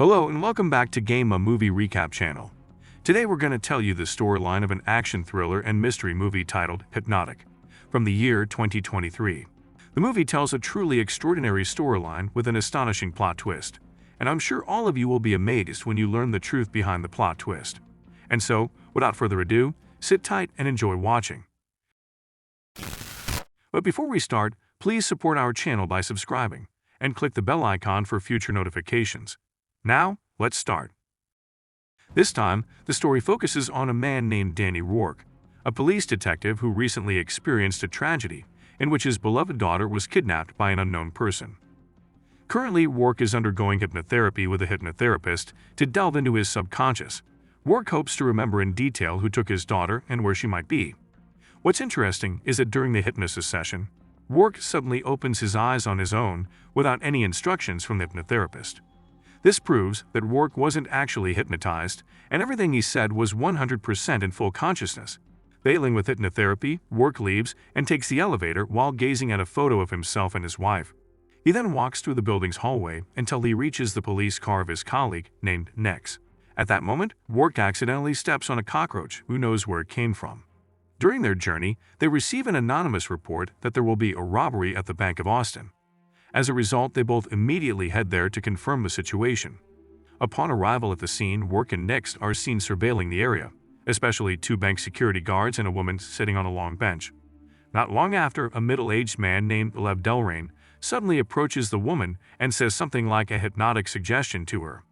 Hello and welcome back to Game a Movie Recap channel. Today we're going to tell you the storyline of an action thriller and mystery movie titled Hypnotic, from the year 2023. The movie tells a truly extraordinary storyline with an astonishing plot twist, and I'm sure all of you will be amazed when you learn the truth behind the plot twist. And so, without further ado, sit tight and enjoy watching. But before we start, please support our channel by subscribing and click the bell icon for future notifications. Now, let's start. This time, the story focuses on a man named Danny Rourke, a police detective who recently experienced a tragedy in which his beloved daughter was kidnapped by an unknown person. Currently, Rourke is undergoing hypnotherapy with a hypnotherapist to delve into his subconscious. Rourke hopes to remember in detail who took his daughter and where she might be. What's interesting is that during the hypnosis session, Rourke suddenly opens his eyes on his own without any instructions from the hypnotherapist. This proves that Rourke wasn't actually hypnotized, and everything he said was 100% in full consciousness. Failing with hypnotherapy, Rourke leaves and takes the elevator while gazing at a photo of himself and his wife. He then walks through the building's hallway until he reaches the police car of his colleague named Nex. At that moment, Rourke accidentally steps on a cockroach who knows where it came from. During their journey, they receive an anonymous report that there will be a robbery at the Bank of Austin. As a result, they both immediately head there to confirm the situation. Upon arrival at the scene, Rourke and Nex are seen surveilling the area, especially two bank security guards and a woman sitting on a long bench. Not long after, a middle-aged man named Lev Delrain suddenly approaches the woman and says something like a hypnotic suggestion to her.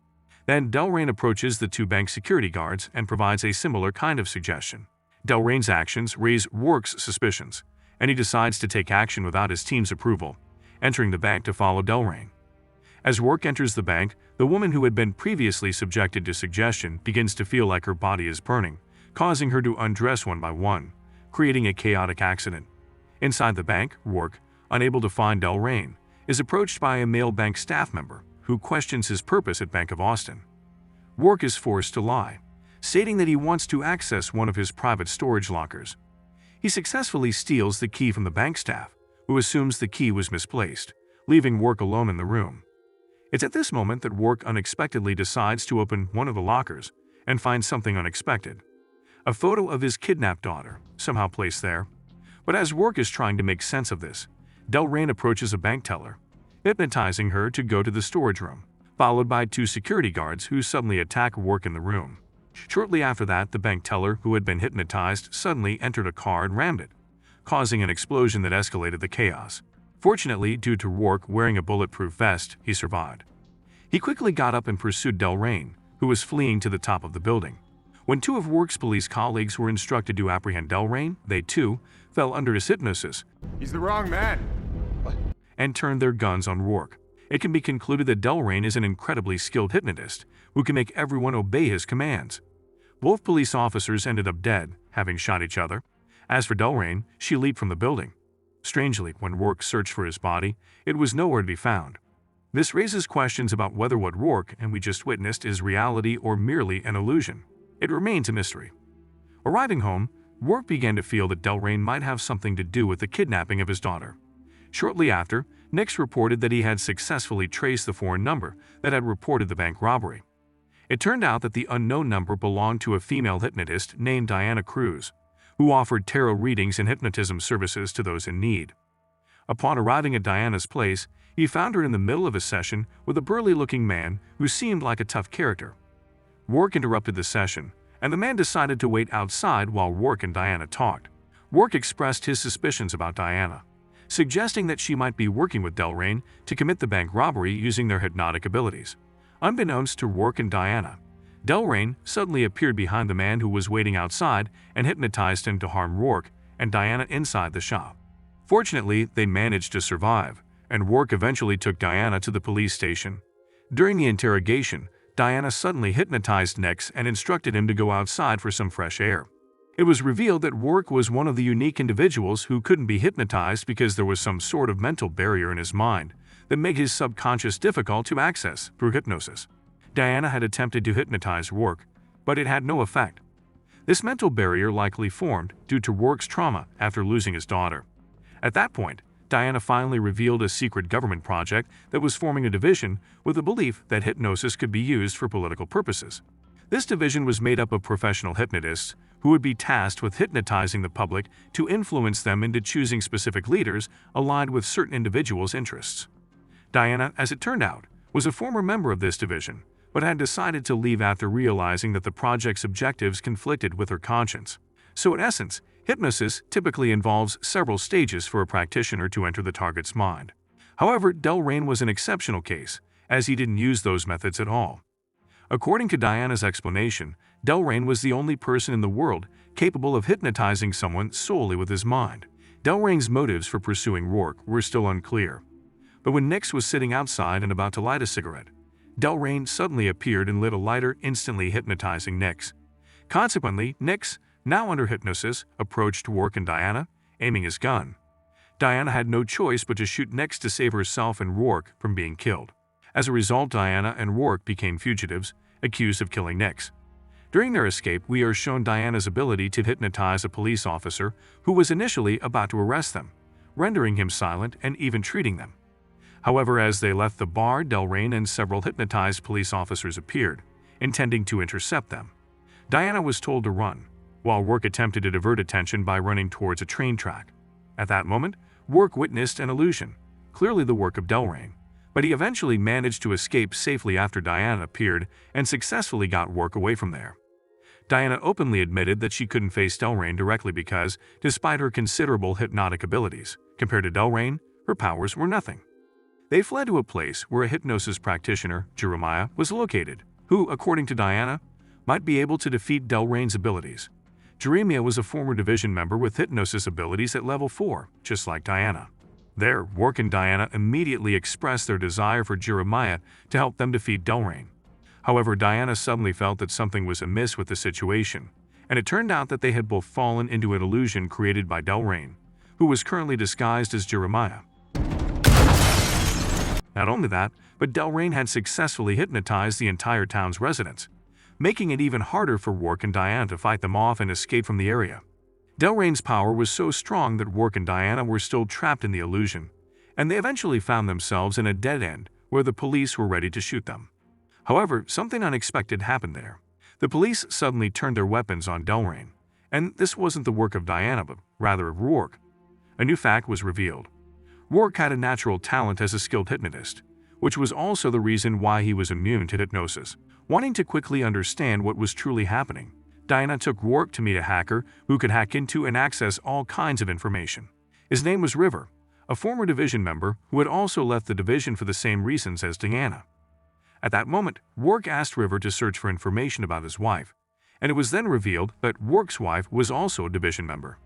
Then Delrain approaches the two bank security guards and provides a similar kind of suggestion. Delrain's actions raise Rourke's suspicions, and he decides to take action without his team's approval, entering the bank to follow Delrain. As Rourke enters the bank, the woman who had been previously subjected to suggestion begins to feel like her body is burning, causing her to undress one by one, creating a chaotic accident. Inside the bank, Rourke, unable to find Delrain, is approached by a male bank staff member who questions his purpose at Bank of Austin. Rourke is forced to lie, stating that he wants to access one of his private storage lockers. He successfully steals the key from the bank staff, who assumes the key was misplaced, leaving Rourke alone in the room. It's at this moment that Rourke unexpectedly decides to open one of the lockers and finds something unexpected: a photo of his kidnapped daughter, somehow placed there. But as Rourke is trying to make sense of this, Delrain approaches a bank teller, hypnotizing her to go to the storage room, followed by two security guards who suddenly attack Rourke in the room. Shortly after that, the bank teller, who had been hypnotized, suddenly entered a car and rammed it, causing an explosion that escalated the chaos. Fortunately, due to Rourke wearing a bulletproof vest, he survived. He quickly got up and pursued Delrain, who was fleeing to the top of the building. When two of Rourke's police colleagues were instructed to apprehend Delrain, they too fell under his hypnosis. He's the wrong man. And turned their guns on Rourke. It can be concluded that Delrain is an incredibly skilled hypnotist who can make everyone obey his commands. Both police officers ended up dead, having shot each other. As for Delrain, she leaped from the building. Strangely, when Rourke searched for his body, it was nowhere to be found. This raises questions about whether what Rourke and we just witnessed is reality or merely an illusion. It remains a mystery. Arriving home, Rourke began to feel that Delrain might have something to do with the kidnapping of his daughter. Shortly after, Nex reported that he had successfully traced the foreign number that had reported the bank robbery. It turned out that the unknown number belonged to a female hypnotist named Diana Cruz, who offered tarot readings and hypnotism services to those in need. Upon arriving at Diana's place, he found her in the middle of a session with a burly-looking man who seemed like a tough character. Rourke interrupted the session, and the man decided to wait outside while Rourke and Diana talked. Rourke expressed his suspicions about Diana, suggesting that she might be working with Delrain to commit the bank robbery using their hypnotic abilities. Unbeknownst to Rourke and Diana, Delrain suddenly appeared behind the man who was waiting outside and hypnotized him to harm Rourke and Diana inside the shop. Fortunately, they managed to survive, and Rourke eventually took Diana to the police station. During the interrogation, Diana suddenly hypnotized Nex and instructed him to go outside for some fresh air. It was revealed that Rourke was one of the unique individuals who couldn't be hypnotized because there was some sort of mental barrier in his mind that made his subconscious difficult to access through hypnosis. Diana had attempted to hypnotize Rourke, but it had no effect. This mental barrier likely formed due to Rourke's trauma after losing his daughter. At that point, Diana finally revealed a secret government project that was forming a division with the belief that hypnosis could be used for political purposes. This division was made up of professional hypnotists who would be tasked with hypnotizing the public to influence them into choosing specific leaders aligned with certain individuals' interests. Diana, as it turned out, was a former member of this division, but had decided to leave after realizing that the project's objectives conflicted with her conscience. So in essence, hypnosis typically involves several stages for a practitioner to enter the target's mind. However, Delrain was an exceptional case, as he didn't use those methods at all. According to Diana's explanation, Delrain was the only person in the world capable of hypnotizing someone solely with his mind. Delrain's motives for pursuing Rourke were still unclear. But when Nix was sitting outside and about to light a cigarette, Delrain suddenly appeared and lit a lighter, instantly hypnotizing Nix. Consequently, Nix, now under hypnosis, approached Rourke and Diana, aiming his gun. Diana had no choice but to shoot Nix to save herself and Rourke from being killed. As a result, Diana and Rourke became fugitives, accused of killing Nix. During their escape, we are shown Diana's ability to hypnotize a police officer who was initially about to arrest them, rendering him silent and even treating them. However, as they left the bar, Delrain and several hypnotized police officers appeared, intending to intercept them. Diana was told to run, while Rourke attempted to divert attention by running towards a train track. At that moment, Rourke witnessed an illusion, clearly the work of Delrain, but he eventually managed to escape safely after Diana appeared and successfully got Rourke away from there. Diana openly admitted that she couldn't face Delrain directly because, despite her considerable hypnotic abilities, compared to Delrain, her powers were nothing. They fled to a place where a hypnosis practitioner, Jeremiah, was located, who, according to Diana, might be able to defeat Delrain's abilities. Jeremiah was a former division member with hypnosis abilities at level 4, just like Diana. There, Rourke and Diana immediately expressed their desire for Jeremiah to help them defeat Delrain. However, Diana suddenly felt that something was amiss with the situation, and it turned out that they had both fallen into an illusion created by Delrain, who was currently disguised as Jeremiah. Not only that, but Delrain had successfully hypnotized the entire town's residents, making it even harder for Rourke and Diana to fight them off and escape from the area. Delrain's power was so strong that Rourke and Diana were still trapped in the illusion, and they eventually found themselves in a dead end where the police were ready to shoot them. However, something unexpected happened there. The police suddenly turned their weapons on Delrain, and this wasn't the work of Diana, but rather of Rourke. A new fact was revealed. Rourke had a natural talent as a skilled hypnotist, which was also the reason why he was immune to hypnosis. Wanting to quickly understand what was truly happening, Diana took Rourke to meet a hacker who could hack into and access all kinds of information. His name was River, a former division member who had also left the division for the same reasons as Diana. At that moment, Rourke asked River to search for information about his wife, and it was then revealed that Rourke's wife was also a division member.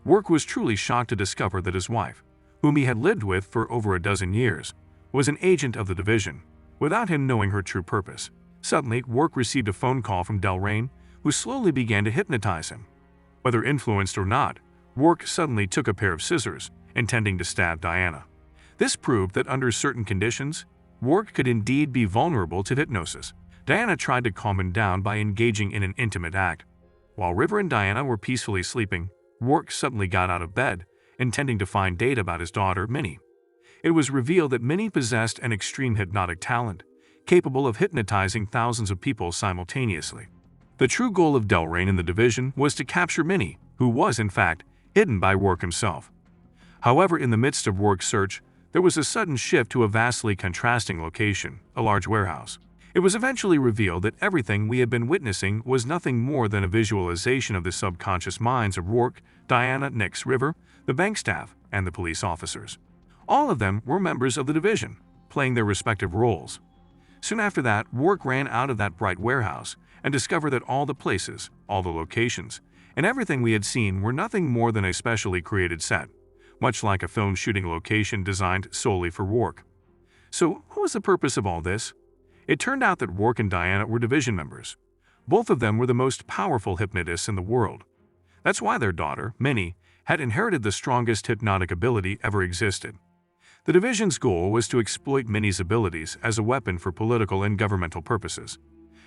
Rourke was truly shocked to discover that his wife, whom he had lived with for over a dozen years, was an agent of the division, without him knowing her true purpose. Suddenly, Rourke received a phone call from Delrain, who slowly began to hypnotize him. Whether influenced or not, Rourke suddenly took a pair of scissors, intending to stab Diana. This proved that under certain conditions, Rourke could indeed be vulnerable to hypnosis. Diana tried to calm him down by engaging in an intimate act. While River and Diana were peacefully sleeping, Rourke suddenly got out of bed, intending to find data about his daughter, Minnie. It was revealed that Minnie possessed an extreme hypnotic talent, capable of hypnotizing thousands of people simultaneously. The true goal of Delrain in the division was to capture Minnie, who was, in fact, hidden by Rourke himself. However, in the midst of Rourke's search, there was a sudden shift to a vastly contrasting location, a large warehouse. It was eventually revealed that everything we had been witnessing was nothing more than a visualization of the subconscious minds of Rourke, Diana, Nix, River, the bank staff, and the police officers. All of them were members of the division, playing their respective roles. Soon after that, Rourke ran out of that bright warehouse and discovered that all the places, all the locations, and everything we had seen were nothing more than a specially created set, much like a film shooting location designed solely for Rourke. So, what was the purpose of all this? It turned out that Rourke and Diana were division members. Both of them were the most powerful hypnotists in the world. That's why their daughter, Minnie, had inherited the strongest hypnotic ability ever existed. The division's goal was to exploit Minnie's abilities as a weapon for political and governmental purposes.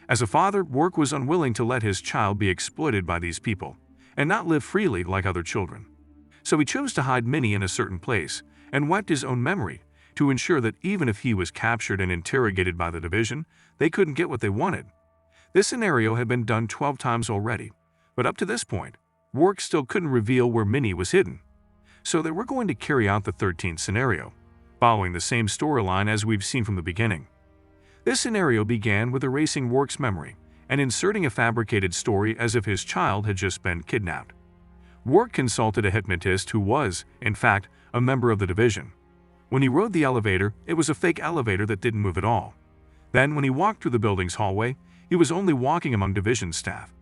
As a father, Rourke was unwilling to let his child be exploited by these people and not live freely like other children. So he chose to hide Minnie in a certain place and wiped his own memory to ensure that even if he was captured and interrogated by the division, they couldn't get what they wanted. This scenario had been done 12 times already, but up to this point, Rourke still couldn't reveal where Minnie was hidden. So they were going to carry out the 13th scenario, following the same storyline as we've seen from the beginning. This scenario began with erasing Rourke's memory and inserting a fabricated story as if his child had just been kidnapped. Rourke consulted a hypnotist who was, in fact, a member of the division. When he rode the elevator, it was a fake elevator that didn't move at all. Then, when he walked through the building's hallway, he was only walking among division staff.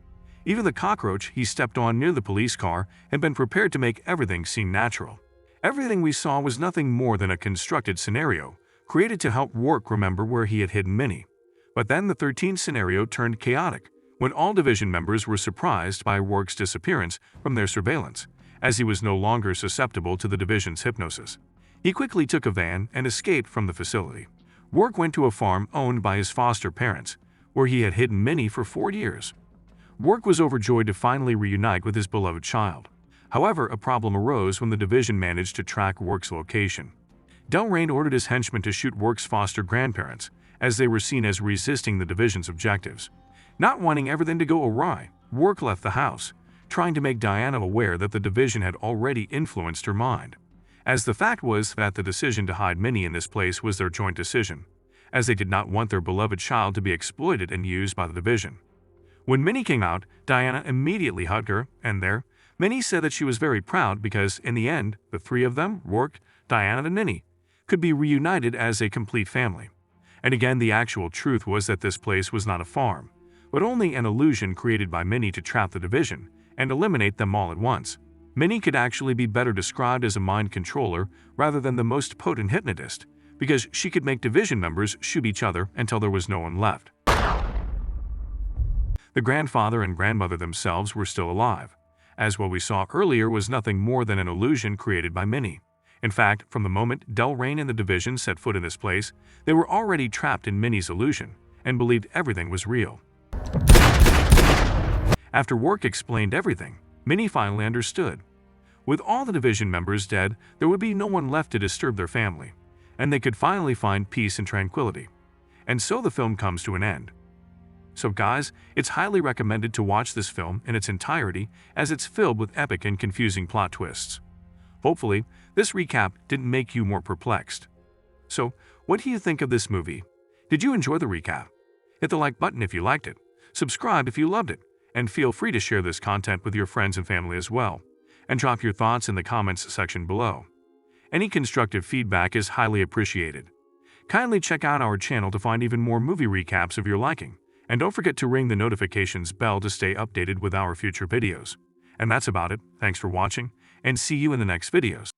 Even the cockroach he stepped on near the police car had been prepared to make everything seem natural. Everything we saw was nothing more than a constructed scenario, created to help Rourke remember where he had hidden Minnie. But then the 13th scenario turned chaotic, when all division members were surprised by Rourke's disappearance from their surveillance, as he was no longer susceptible to the division's hypnosis. He quickly took a van and escaped from the facility. Rourke went to a farm owned by his foster parents, where he had hidden Minnie for 4 years. Rourke was overjoyed to finally reunite with his beloved child. However, a problem arose when the division managed to track Rourke's location. Delrain ordered his henchmen to shoot Rourke's foster grandparents, as they were seen as resisting the division's objectives. Not wanting everything to go awry, Rourke left the house, trying to make Diana aware that the division had already influenced her mind, as the fact was that the decision to hide Minnie in this place was their joint decision, as they did not want their beloved child to be exploited and used by the division. When Minnie came out, Diana immediately hugged her, and there, Minnie said that she was very proud because, in the end, the three of them, Rourke, Diana, and Minnie, could be reunited as a complete family. And again, the actual truth was that this place was not a farm, but only an illusion created by Minnie to trap the division and eliminate them all at once. Minnie could actually be better described as a mind controller rather than the most potent hypnotist, because she could make division members shoot each other until there was no one left. The grandfather and grandmother themselves were still alive, as what we saw earlier was nothing more than an illusion created by Minnie. In fact, from the moment Delrain and the division set foot in this place, they were already trapped in Minnie's illusion and believed everything was real. After Rourke explained everything, Minnie finally understood. With all the division members dead, there would be no one left to disturb their family, and they could finally find peace and tranquility. And so the film comes to an end. So guys, it's highly recommended to watch this film in its entirety, as it's filled with epic and confusing plot twists. Hopefully, this recap didn't make you more perplexed. So, what do you think of this movie? Did you enjoy the recap? Hit the like button if you liked it, subscribe if you loved it, and feel free to share this content with your friends and family as well, and drop your thoughts in the comments section below. Any constructive feedback is highly appreciated. Kindly check out our channel to find even more movie recaps of your liking, and don't forget to ring the notifications bell to stay updated with our future videos. And that's about it. Thanks for watching, and see you in the next videos.